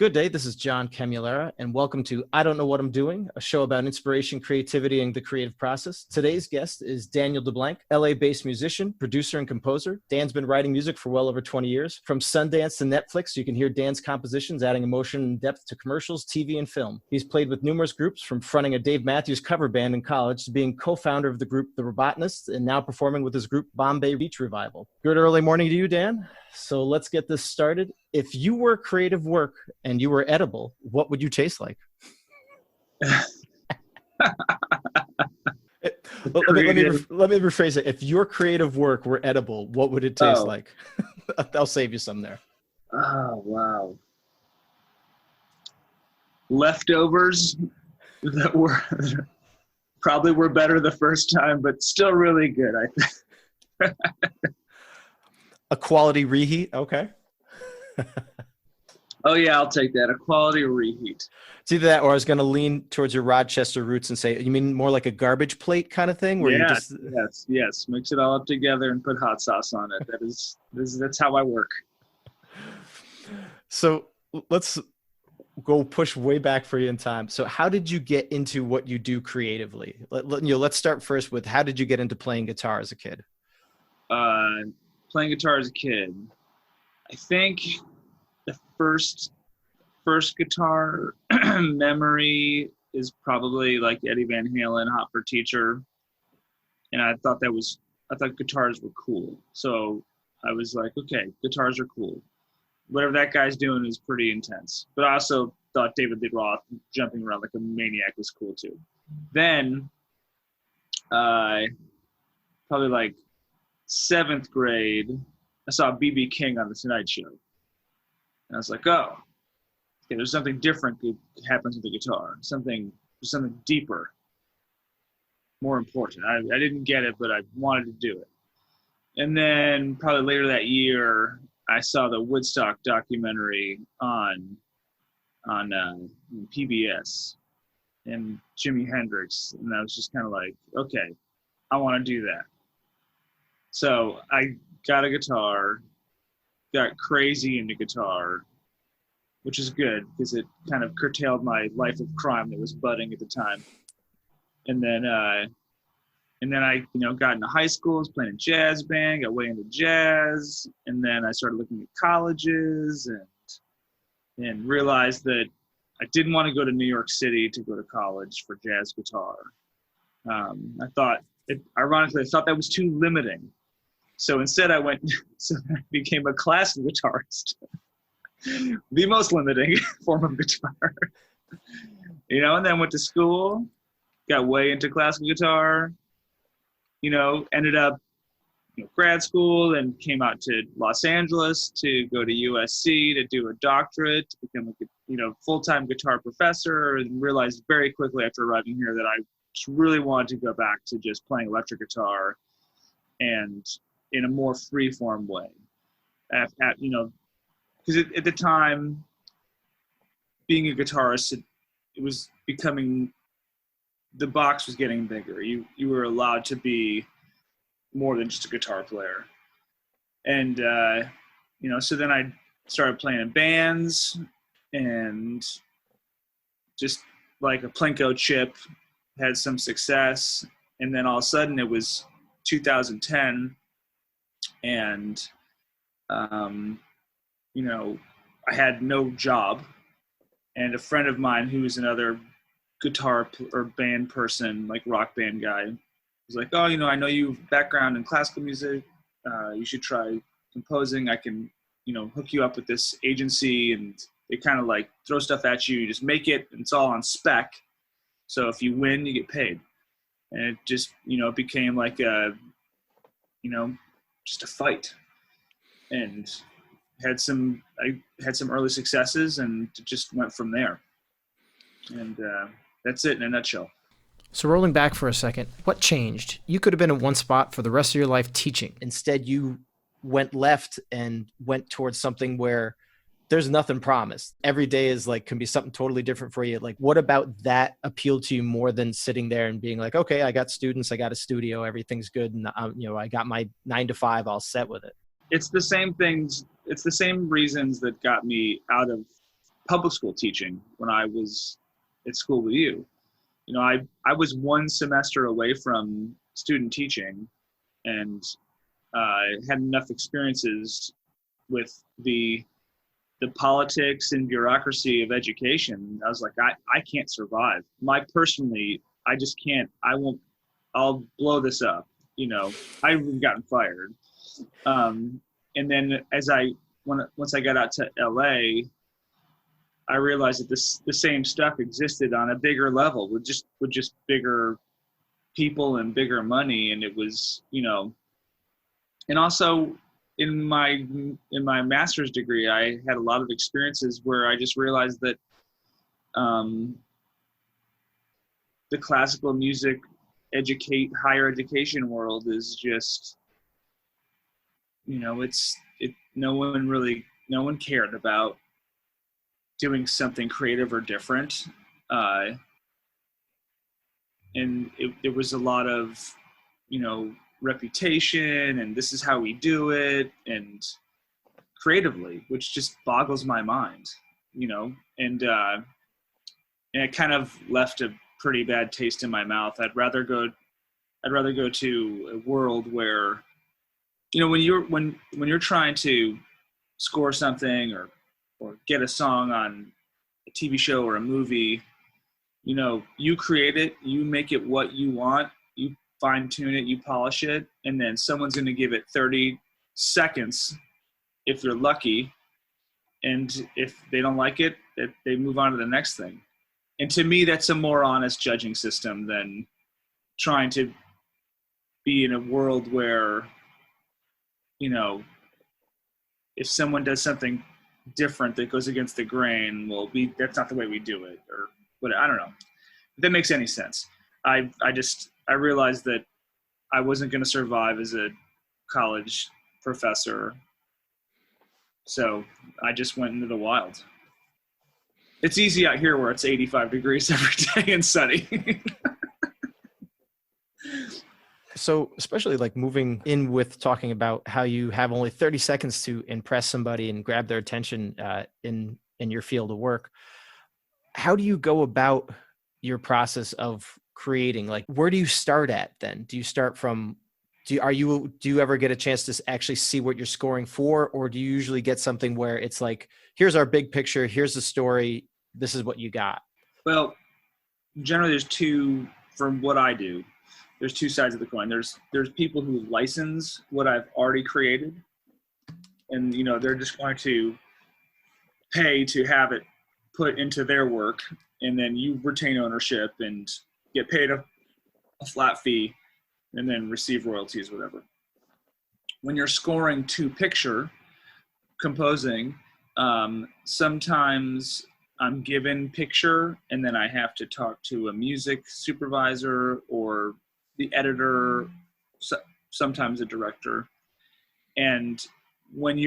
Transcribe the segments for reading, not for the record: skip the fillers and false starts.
Good day, this is John Camulera, and welcome to I Don't Know What I'm Doing, a show about inspiration, creativity, and the creative process. Today's guest is Daniel DeBlanke, LA-based musician, producer, and composer. Dan's been writing music for well over 20 years. From Sundance to Netflix, you can hear Dan's compositions adding emotion and depth to commercials, TV, and film. He's played with numerous groups, from fronting a Dave Matthews cover band in college to being co-founder of the group The Robotnists, and now performing with his group Bombay Beach Revival. Good early morning to you, Dan. So let's get this started. If you were creative work and you were edible, what would you taste like? Let me rephrase it. If your creative work were edible, what would it taste like? I'll save you some there. Oh, wow. Leftovers that were better the first time, but still really good, I think. A quality reheat, okay. Oh yeah, I'll take that. A quality reheat. It's either that, or I was going to lean towards your Rochester roots and say, you mean more like a garbage plate kind of thing? Where Yes. Mix it all up together and put hot sauce on it. That's how I work. So let's go push way back for you in time. So how did you get into what you do creatively? Let's start first with, how did you get into playing guitar as a kid? Playing guitar as a kid, I think the first guitar memory is probably like Eddie Van Halen, Hot for Teacher. And I thought guitars were cool. So I was like, okay, guitars are cool. Whatever that guy's doing is pretty intense. But I also thought David Lee Roth jumping around like a maniac was cool too. Then, probably like 7th grade, I saw B.B. King on The Tonight Show. And I was like, oh, okay, there's something different that happens with the guitar. Something deeper, more important. I didn't get it, but I wanted to do it. And then probably later that year, I saw the Woodstock documentary on PBS and Jimi Hendrix. And I was just kind of like, okay, I want to do that. So I got a guitar, got crazy into guitar, which is good because it kind of curtailed my life of crime that was budding at the time. And then I, got into high school, was playing a jazz band, got way into jazz, and then I started looking at colleges and realized that I didn't want to go to New York City to go to college for jazz guitar. Ironically, I thought that was too limiting. So instead I became a classical guitarist, the most limiting form of guitar, and then went to school, got way into classical guitar, ended up grad school, and came out to Los Angeles to go to USC to do a doctorate, to become a full-time guitar professor, and realized very quickly after arriving here that I just really wanted to go back to just playing electric guitar and in a more free-form way. Because at the time, being a guitarist, it was becoming, the box was getting bigger. You were allowed to be more than just a guitar player. And, so then I started playing in bands, and just like a Plinko chip, had some success. And then all of a sudden it was 2010, and I had no job, and a friend of mine who was another guitar or band person, like rock band guy, was like, oh, I know you have background in classical music, you should try composing. I can hook you up with this agency, and they kind of like throw stuff at you, just make it, and it's all on spec, so if you win you get paid. And it just became like just a fight, and I had some early successes, and it just went from there. And that's it in a nutshell. So rolling back for a second, what changed? You could have been in one spot for the rest of your life teaching. Instead, you went left and went towards something where there's nothing promised. Every day can be something totally different for you. Like, what about that appealed to you more than sitting there and being like, okay, I got students, I got a studio, everything's good, and I got my 9 to 5, all set with it? It's the same things. It's the same reasons that got me out of public school teaching when I was at school with you. You know, I was one semester away from student teaching, and had enough experiences with the politics and bureaucracy of education. I was like, I can't survive. Personally, I just can't. I'll blow this up. You know, I've gotten fired. And then once I got out to LA, I realized that the same stuff existed on a bigger level with just bigger people and bigger money. And it was, you know, and also in my master's degree, I had a lot of experiences where I just realized that the classical music higher education world is just, you know, no one cared about doing something creative or different. And it was a lot of, you know, reputation and this is how we do it and creatively, which just boggles my mind, you know, and it kind of left a pretty bad taste in my mouth. I'd rather go to a world where, you know, when you're trying to score something or get a song on a TV show or a movie, you know, you create it, you make it what you want, you fine tune it, you polish it, and then someone's going to give it 30 seconds if they're lucky. And if they don't like it, they move on to the next thing. And to me, that's a more honest judging system than trying to be in a world where, you know, if someone does something different that goes against the grain, well, that's not the way we do it, or what, I don't know if that makes any sense. I realized that I wasn't going to survive as a college professor, so I just went into the wild. It's easy out here where it's 85 degrees every day and sunny. So especially like moving in with talking about how you have only 30 seconds to impress somebody and grab their attention in your field of work. How do you go about your process of creating? Like, where do you start at then? Do you start from, do you ever get a chance to actually see what you're scoring for? Or do you usually get something where it's like, here's our big picture, here's the story, this is what you got? Well, generally from what I do, there's two sides of the coin. There's people who license what I've already created, and, you know, they're just going to pay to have it put into their work, and then you retain ownership and get paid a flat fee and then receive royalties, whatever. When you're scoring to picture composing, sometimes I'm given picture and then I have to talk to a music supervisor or the editor, sometimes a director. And when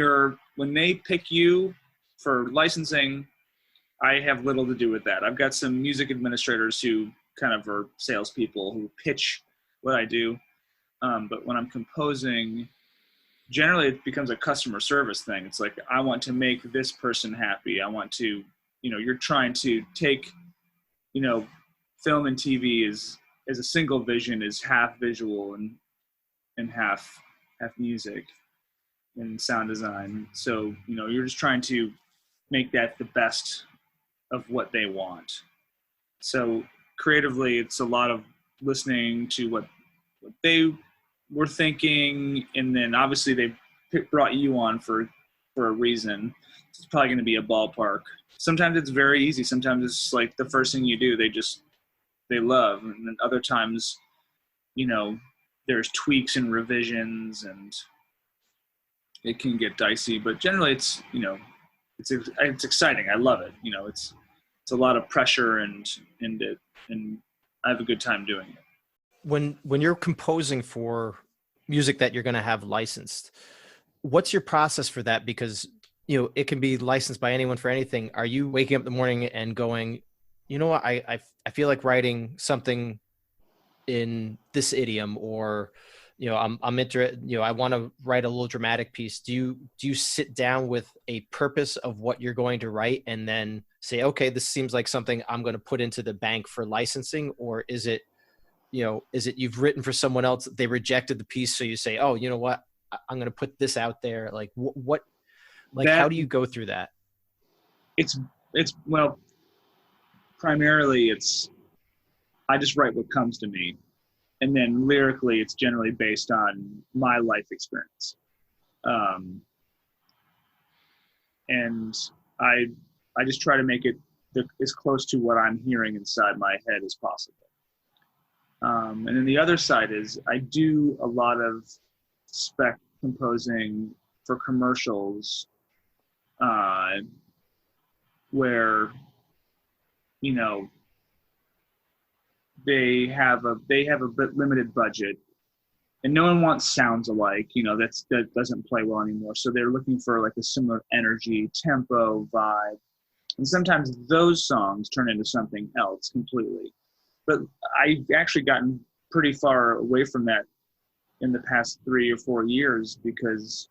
they pick you for licensing, I have little to do with that. I've got some music administrators who kind of are salespeople who pitch what I do. But when I'm composing, generally it becomes a customer service thing. It's like, I want to make this person happy. I want to, you know, you're trying to take, you know, film and TV is, as a single vision, is half visual and half music and sound design. So, you know, you're just trying to make that the best of what they want. So creatively, it's a lot of listening to what they were thinking, and then obviously they brought you on for a reason. It's probably going to be a ballpark. Sometimes it's very easy. Sometimes it's like the first thing you do, they love. And then other times, you know, there's tweaks and revisions and it can get dicey, but generally it's, you know, it's exciting. I love it. You know, it's a lot of pressure and I have a good time doing it. When you're composing for music that you're going to have licensed, what's your process for that? Because, you know, it can be licensed by anyone for anything. Are you waking up in the morning and going, you know what, I feel like writing something in this idiom, or I'm interested, I want to write a little dramatic piece. Do you sit down with a purpose of what you're going to write and then say, okay, this seems like something I'm going to put into the bank for licensing? Or is it you've written for someone else, they rejected the piece, so you say, oh, you know what, I'm going to put this out there? Like what like how do you go through that? It's well, primarily I just write what comes to me, and then lyrically it's generally based on my life experience, and I just try to make it as close to what I'm hearing inside my head as possible. And then the other side is I do a lot of spec composing for commercials, where they have a bit limited budget, and no one wants sounds alike. That doesn't play well anymore. So they're looking for like a similar energy, tempo, vibe, and sometimes those songs turn into something else completely. But I've actually gotten pretty far away from that in the past 3 or 4 years because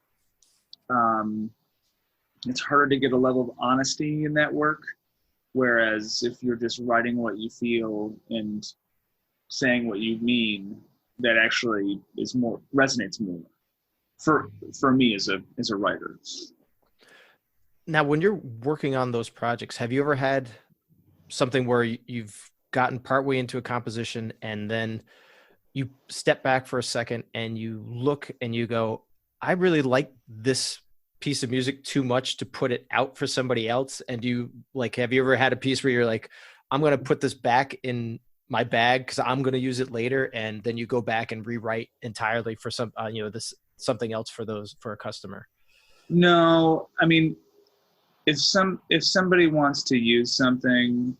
it's harder to get a level of honesty in that work. Whereas if you're just writing what you feel and saying what you mean, that actually resonates more for me as a writer. Now, when you're working on those projects, have you ever had something where you've gotten partway into a composition and then you step back for a second and you look and you go, I really like this piece of music too much to put it out for somebody else? And have you ever had a piece where you're like, I'm going to put this back in my bag because I'm going to use it later, and then you go back and rewrite entirely for something else for a customer? No, I mean, if somebody wants to use something,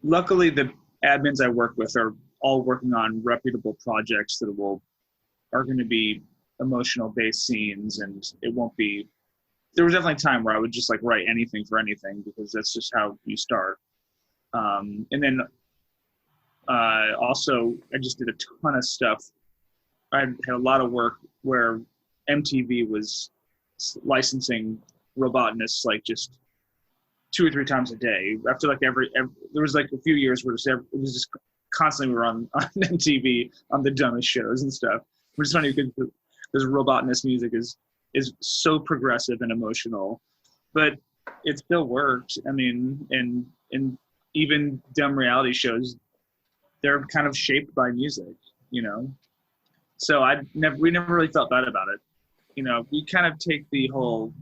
luckily the admins I work with are all working on reputable projects that are going to be emotional based scenes, and it won't be. There was definitely a time where I would just like write anything for anything because that's just how you start. And then also I just did a ton of stuff. I had a lot of work where MTV was licensing Robotnists like just 2 or 3 times a day. After like every there was like a few years where it was just constantly we were on MTV on the dumbest shows and stuff, which is funny because Robotnist music is so progressive and emotional, but it still worked. I mean, and even dumb reality shows, they're kind of shaped by music, So we never really felt bad about it. We kind of take the whole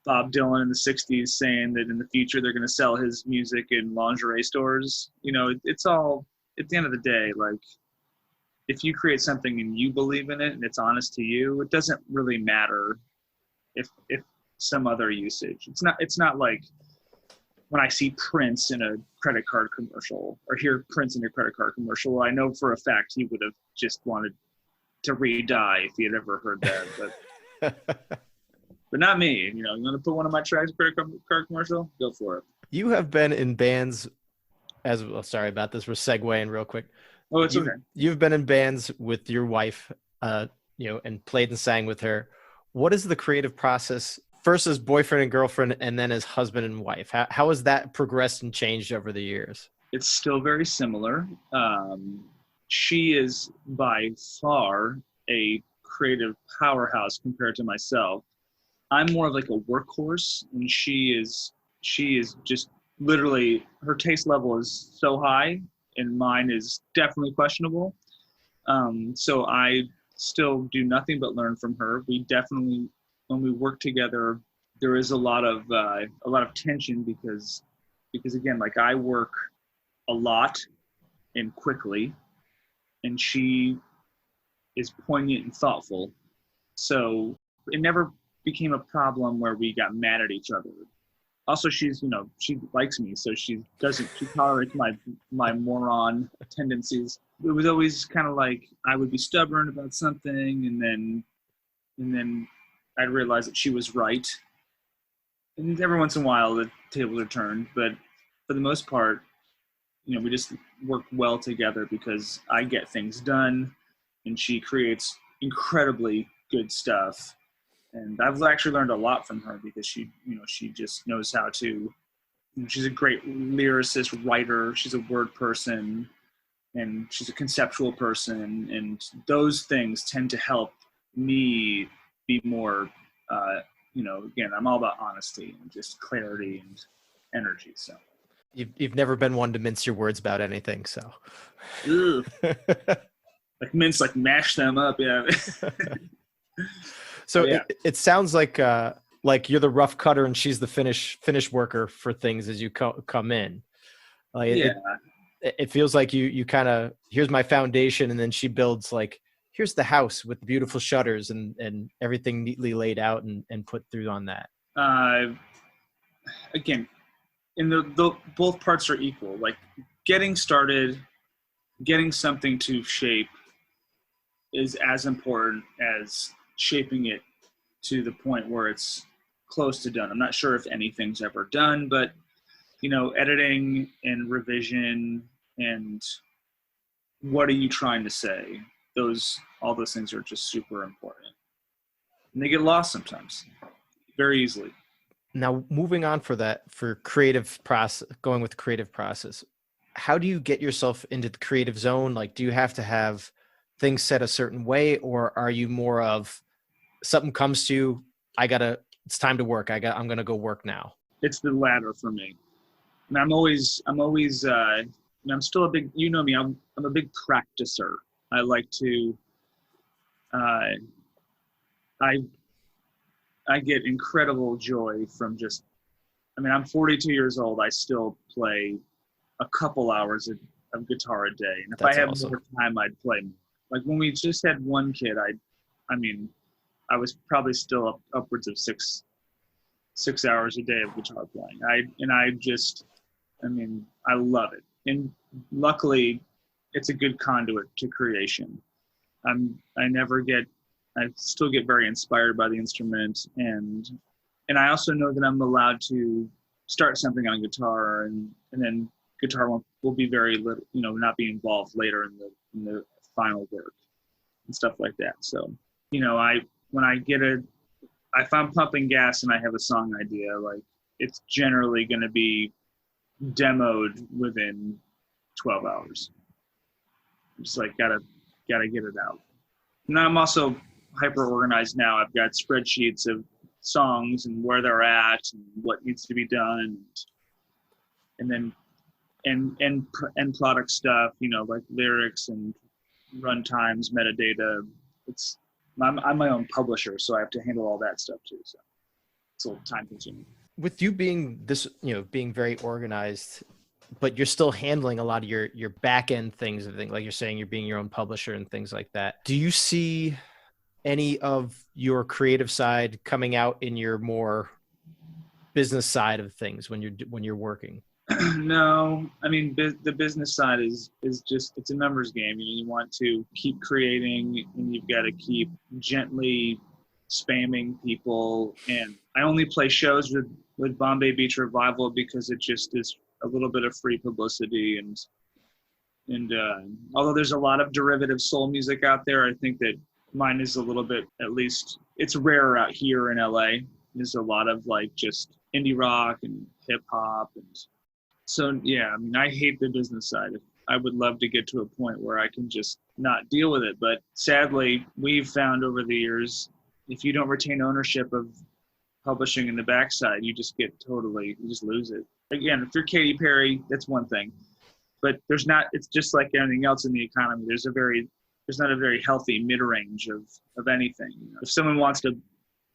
Bob Dylan in the 60s saying that in the future they're going to sell his music in lingerie stores. It's all, at the end of the day, like, if you create something and you believe in it and it's honest to you, it doesn't really matter if some other usage. It's not like when I see Prince in a credit card commercial or hear Prince in a credit card commercial, I know for a fact he would have just wanted to re-die if he had ever heard that. But not me. You want to put one of my tracks in a credit card commercial? Go for it. You have been in bands sorry about this. We're segueing real quick. Oh, it's okay. You've been in bands with your wife, and played and sang with her. What is the creative process first as boyfriend and girlfriend and then as husband and wife? How has that progressed and changed over the years? It's still very similar. She is by far a creative powerhouse compared to myself. I'm more of like a workhorse, and she is just literally, her taste level is so high and mine is definitely questionable. So I still do nothing but learn from her. We definitely, when we work together, there is a lot of tension because again, like, I work a lot and quickly, and she is poignant and thoughtful. So it never became a problem where we got mad at each other. Also, she's, she likes me, so she tolerates my moron tendencies. It was always kind of like I would be stubborn about something, and then I'd realize that she was right. And every once in a while, the tables are turned, but for the most part, we just work well together because I get things done, and she creates incredibly good stuff. And I've actually learned a lot from her because she just knows how to, she's a great lyricist, writer, she's a word person, and she's a conceptual person. And those things tend to help me be more, again, I'm all about honesty and just clarity and energy. So you've never been one to mince your words about anything. So like mince, like mash them up. Yeah. So yeah. It sounds like you're the rough cutter and she's the finish worker for things as you come in. Yeah. It feels like you kind of, here's my foundation, and then she builds like, here's the house with beautiful shutters and everything neatly laid out and put through on that. Again, in the both parts are equal. Like getting started, getting something to shape is as important as shaping it to the point where it's close to done. I'm not sure if anything's ever done, but editing and revision and what are you trying to say? All those things are just super important. And they get lost sometimes very easily. Now, moving on for creative process, going with creative process, how do you get yourself into the creative zone? Like, do you have to have things set a certain way, or are you more of something comes to you, it's time to work. I'm going to go work now. It's the latter for me. And I'm still a big, me, I'm a big practicer. I like to, I get incredible joy from I'm 42 years old. I still play a couple hours of guitar a day. And if I have more time, I'd play more. Like when we just had one kid, I was probably still upwards of six hours a day of guitar playing. I love it. And luckily it's a good conduit to creation. I still get very inspired by the instrument, and I also know that I'm allowed to start something on guitar and then guitar will be very little, not be involved later in the final work and stuff like that. So, if I'm pumping gas and I have a song idea, like it's generally going to be demoed within 12 hours. Just like gotta get it out. And I'm also hyper organized now. I've got spreadsheets of songs and where they're at and what needs to be done, and then and product stuff, like lyrics and run times, metadata. I'm my own publisher, so I have to handle all that stuff too. So it's a little time consuming. With you being being very organized, but you're still handling a lot of your back end things, like you're saying, you're being your own publisher and things like that. Do you see any of your creative side coming out in your more business side of things when you're working? No, the business side is just, it's a numbers game. You want to keep creating, and you've got to keep gently spamming people. And I only play shows with Bombay Beach Revival because it just is a little bit of free publicity. And although there's a lot of derivative soul music out there, I think that mine is a little bit, at least it's rarer out here in LA. There's a lot of like just indie rock and hip hop. And so, yeah, I hate the business side. I would love to get to a point where I can just not deal with it. But sadly, we've found over the years, if you don't retain ownership of publishing in the backside, you just lose it. Again, if you're Katy Perry, that's one thing. But it's just like anything else in the economy. There's not a very healthy mid-range of anything. If someone wants to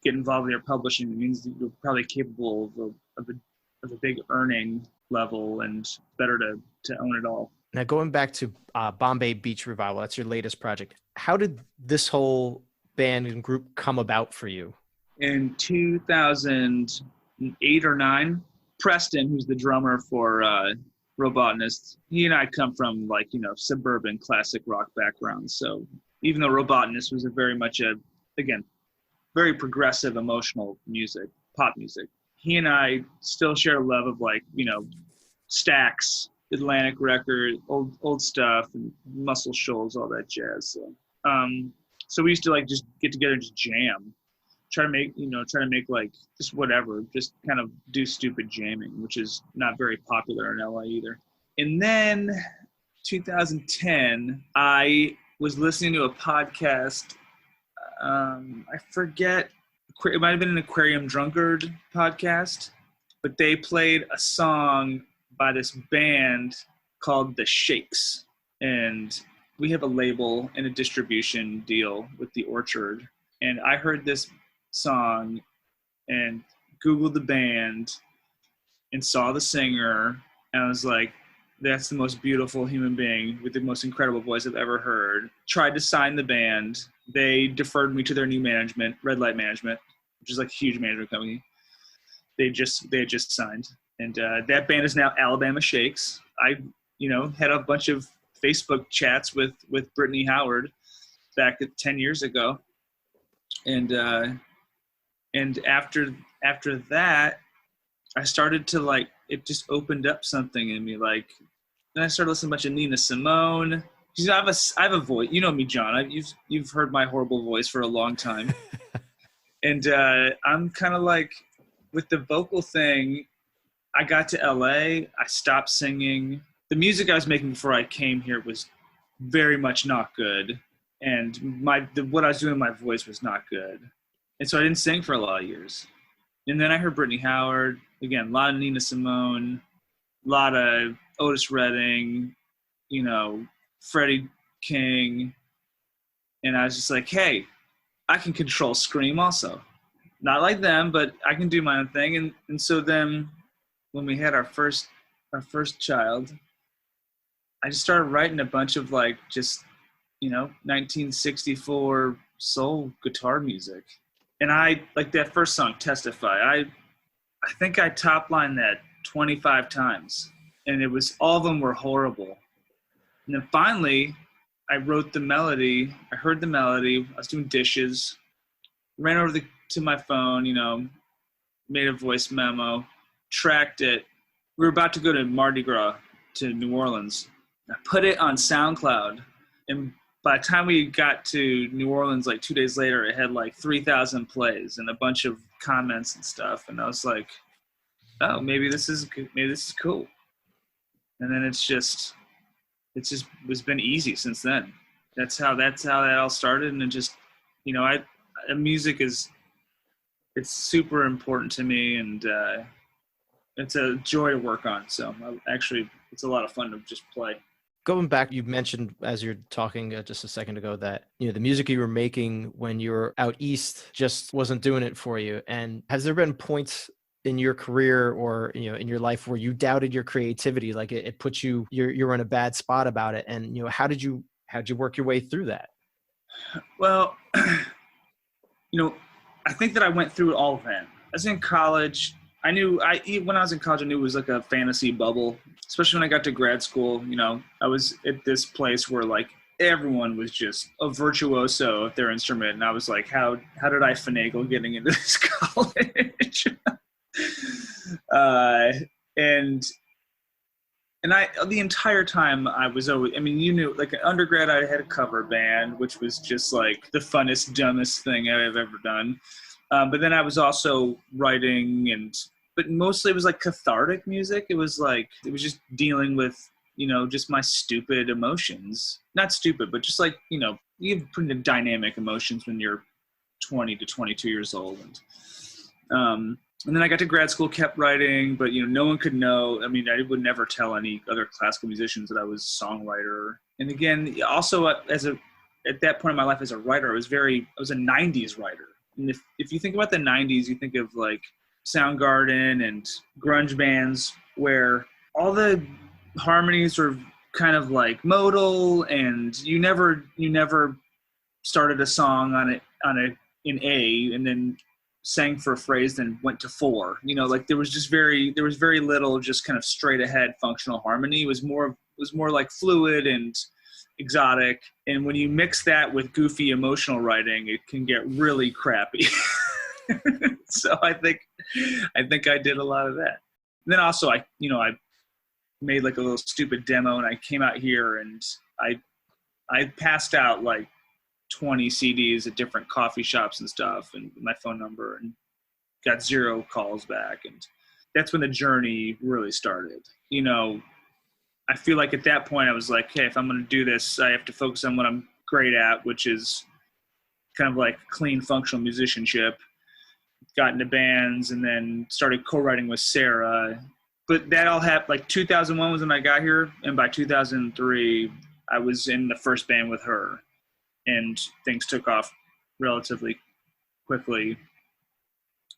get involved in your publishing, it means that you're probably capable of a big earning level, and better to own it all. Now, going back to Bombay Beach Revival, that's your latest project. How did this whole band and group come about for you? In 2008 or 9, Preston, who's the drummer for Robotnists, he and I come from suburban classic rock backgrounds. So even though Robotnists was very progressive, emotional music, pop music, he and I still share a love of Stax, Atlantic Records, old stuff, and Muscle Shoals, all that jazz. So So we used to like just get together and just jam, try to make like just whatever, just kind of do stupid jamming, which is not very popular in LA either. And then 2010, I was listening to a podcast. I forget, it might have been an Aquarium Drunkard podcast, but they played a song by this band called The Shakes. And we have a label and a distribution deal with The Orchard. And I heard this song and Googled the band and saw the singer. And I was like, that's the most beautiful human being with the most incredible voice I've ever heard. Tried to sign the band. They deferred me to their new management, Red Light Management, which is like a huge management company. They had just signed. And that band is now Alabama Shakes. I, had a bunch of Facebook chats with Brittany Howard back 10 years ago. And after that, I started to like, it just opened up something in me. Like, then I started listening to a bunch of Nina Simone. I have a voice. You know me, John. You've heard my horrible voice for a long time. And I'm kind of like, with the vocal thing, I got to LA. I stopped singing. The music I was making before I came here was very much not good. And what I was doing in my voice was not good. And so I didn't sing for a lot of years. And then I heard Brittany Howard. Again, a lot of Nina Simone, a lot of Otis Redding, Freddie King. And I was just like, hey, I can control scream also. Not like them, but I can do my own thing. And so then when we had our first child, I just started writing a bunch of like just, 1964 soul guitar music. And I like that first song, Testify. I think I top lined that 25 times, and all of them were horrible. And then finally I wrote the melody. I heard the melody. I was doing dishes, ran over to my phone, made a voice memo, tracked it. We were about to go to Mardi Gras to New Orleans. I put it on SoundCloud, and by the time we got to New Orleans, like 2 days later, it had like 3,000 plays and a bunch of comments and stuff. And I was like, oh, maybe this is cool. And then it's just been easy since then. That's how that all started. And it just, music it's super important to me, and it's a joy to work on. So it's a lot of fun to just play. Going back, you mentioned as you're talking just a second ago that, the music you were making when you were out east just wasn't doing it for you. And has there been points in your career or, in your life where you doubted your creativity? Like it put you're in a bad spot about it. And, how'd you work your way through that? Well, I think that I went through it all then. I was in college. When I was in college, I knew it was like a fantasy bubble, especially when I got to grad school. I was at this place where like everyone was just a virtuoso at their instrument. And I was like, how did I finagle getting into this college? And the entire time I was always, like an undergrad, I had a cover band, which was just like the funnest, dumbest thing I've ever done. But then I was also writing but mostly it was like cathartic music. It was just dealing with, just my stupid emotions. Not stupid, but just like, you have pretty dynamic emotions when you're 20 to 22 years old. And then I got to grad school, kept writing, but, no one could know. I would never tell any other classical musicians that I was a songwriter. And again, also at that point in my life as a writer, I was a 90s writer. And if you think about the 90s, you think of like Soundgarden and grunge bands where all the harmonies were kind of like modal, and you never started a song in A and then sang for a phrase, then went to 4. Like there was very little just kind of straight ahead functional harmony. It was more like fluid and exotic. And when you mix that with goofy emotional writing, it can get really crappy. So I think I did a lot of that. And then also I made like a little stupid demo, and I came out here and I passed out like 20 CDs at different coffee shops and stuff, and my phone number, and got 0 calls back. And that's when the journey really started. You know, I feel like at that point I was like, hey, if I'm going to do this, I have to focus on what I'm great at, which is kind of like clean functional musicianship. Got into bands and then started co-writing with Sarah. But that all happened, like 2001 was when I got here. And by 2003, I was in the first band with her. And things took off relatively quickly.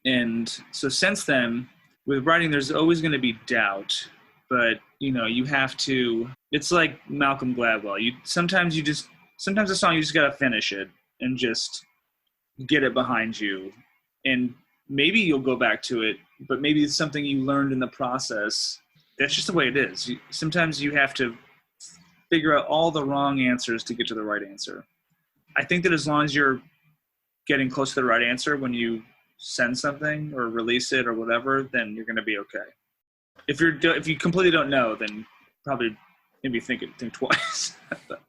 And so since then, with writing, there's always going to be doubt. But, you know, you have to, it's like Malcolm Gladwell. Sometimes a song, you just got to finish it and just get it behind you. And maybe you'll go back to it, but maybe it's something you learned in the process. That's just the way it is. Sometimes you have to figure out all the wrong answers to get to the right answer. I think that as long as you're getting close to the right answer when you send something or release it or whatever, then you're going to be okay. If you completely don't know, then probably maybe think twice. but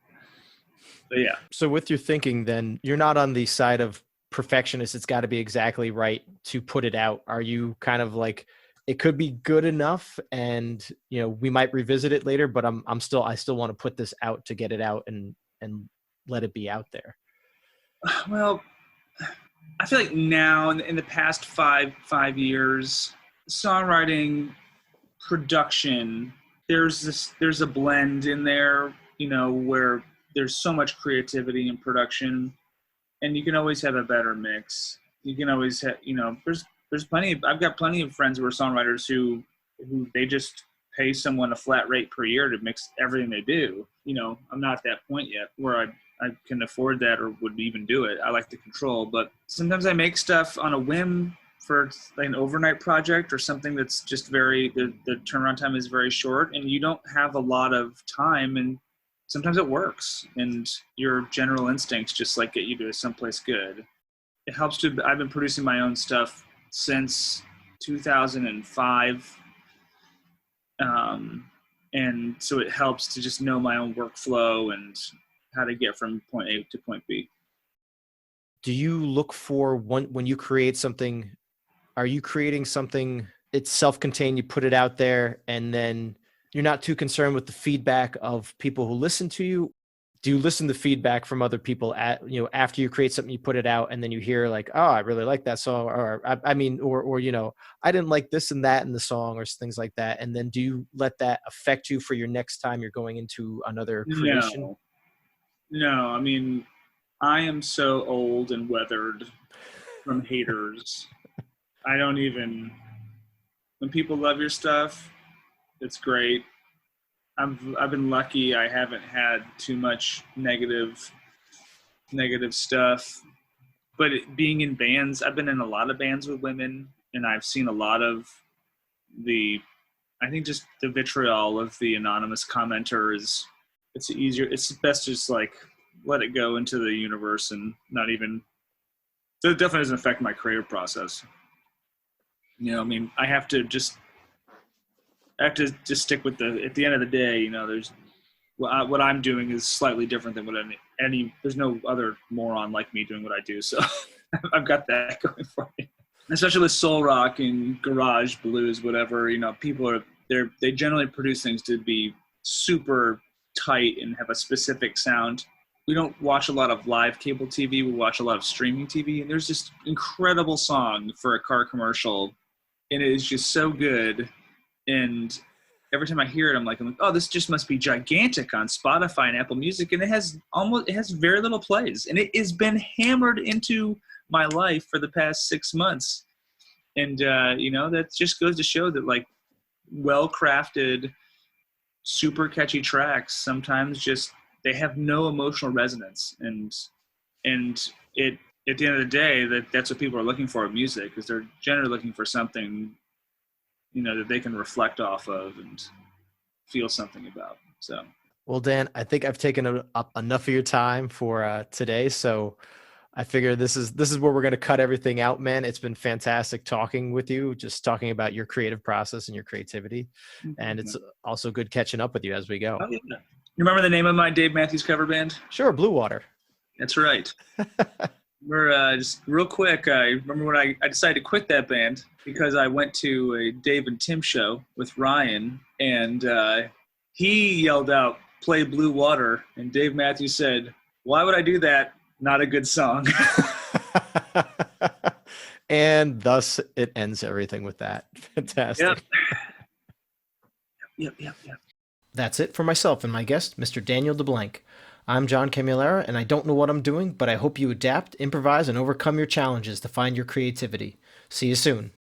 yeah. So with your thinking, then you're not on the side of perfectionist. It's got to be exactly right to put it out. Are you kind of like, it could be good enough and, you know, we might revisit it later, but I still want to put this out to get it out and let it be out there? Well, I feel like now in the past five years, songwriting, production, there's a blend in there, you know, where there's so much creativity in production, and you can always have a better mix. You can always have, you know, I've got plenty of friends who are songwriters who they just pay someone a flat rate per year to mix everything they do. You know, I'm not at that point yet where I can afford that or would even do it. I like the control, but sometimes I make stuff on a whim for like an overnight project or something that's just the turnaround time is very short and you don't have a lot of time, and sometimes it works and your general instincts just like get you to someplace good. It helps I've been producing my own stuff since 2005. And so it helps to just know my own workflow and how to get from point A to point B. Do you look for when you create something, are you creating something, it's self-contained, you put it out there, and then you're not too concerned with the feedback of people who listen to you? Do you listen to feedback from other people after you create something, you put it out, and then you hear like, oh, I really like that song, or you know, I didn't like this and that in the song, or things like that. And then do you let that affect you for your next time you're going into another creation? No, I mean, I am so old and weathered from haters. I don't even, when people love your stuff, it's great. I've been lucky. I haven't had too much negative stuff. But being in bands, I've been in a lot of bands with women, and I've seen a lot of I think just the vitriol of the anonymous commenters. It's best to just like let it go into the universe and not even, so it definitely doesn't affect my creative process. You know, I mean, I have to just stick with at the end of the day, you know, there's what I'm doing is slightly different than what there's no other moron like me doing what I do. So I've got that going for me, especially with soul rock and garage blues, whatever, you know, people they generally produce things to be super tight and have a specific sound. We don't watch a lot of live cable TV. We watch a lot of streaming TV, and there's this incredible song for a car commercial, and it is just so good. And every time I hear it, I'm like, oh, this just must be gigantic on Spotify and Apple Music. And it has very little plays. And it has been hammered into my life for the past 6 months. And, you know, that just goes to show that, like, well-crafted, super catchy tracks sometimes just, they have no emotional resonance. And it, at the end of the day, that's what people are looking for in music, because they're generally looking for something, you know, that they can reflect off of and feel something about. So, well, Dan, I think I've taken up enough of your time for today. So I figure this is where we're going to cut everything out, man. It's been fantastic talking with you, just talking about your creative process and your creativity. Mm-hmm. And it's also good catching up with you as we go. Oh, yeah. You remember the name of my Dave Matthews cover band? Sure. Blue Water. That's right. We're just real quick. I remember when I decided to quit that band because I went to a Dave and Tim show with Ryan, and he yelled out, "Play Blue Water," and Dave Matthews said, "Why would I do that? Not a good song." And thus it ends everything with that. Fantastic. Yep. That's it for myself and my guest, Mr. Daniel DeBlanke. I'm John Camilleri, and I don't know what I'm doing, but I hope you adapt, improvise, and overcome your challenges to find your creativity. See you soon.